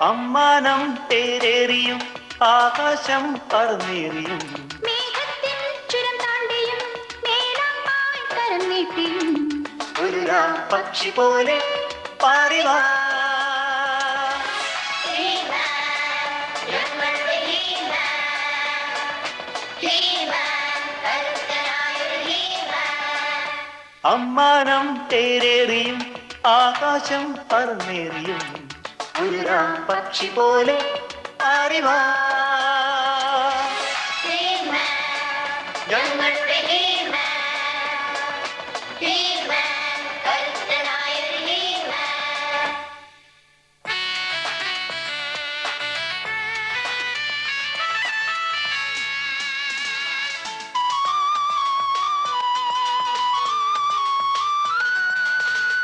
അമ്മാനം തേരേറിയും ആകാശം പറന്നേറിയും മേഘത്തിൻ ചുരം താണ്ടിയും മേലാപ്പായി കരം നീട്ടിയും ഒരു പക്ഷി പോലെ പാറിവാ. അമ്മാനം തേരേറിയും ആകാശം പറന്നേറിയും ഒരു പക്ഷി പോലെ പാറിവാ.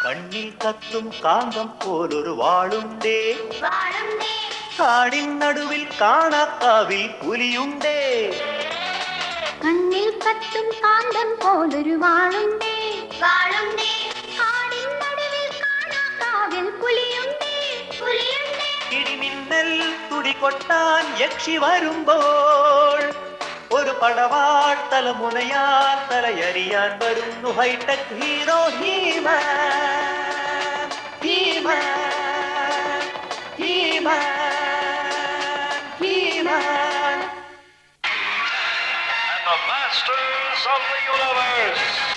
കണ്ണിൽ കത്തും കാന്തം പോലൊരു വാളുണ്ടേ, കാടിൻ നടുവിൽ കാണാക്കാവിൽ പുലിയുണ്ടേ. കണ്ണിൽ കത്തും കാന്തം പോലൊരു വാളുണ്ടേ, കാടിൻ നടുവിൽ കാണാക്കാവിൽ പുലിയുണ്ടേ. ഇടിമിന്നൽ തുടികൊട്ടാൻ യക്ഷി വരുമ്പോൾ ഒരു പടവാൾ തലമുനയാൽ തലയറിയാൻ വരുന്നു hi tech hero He Man. He Man, He Man, He Man. And the masters of the universe.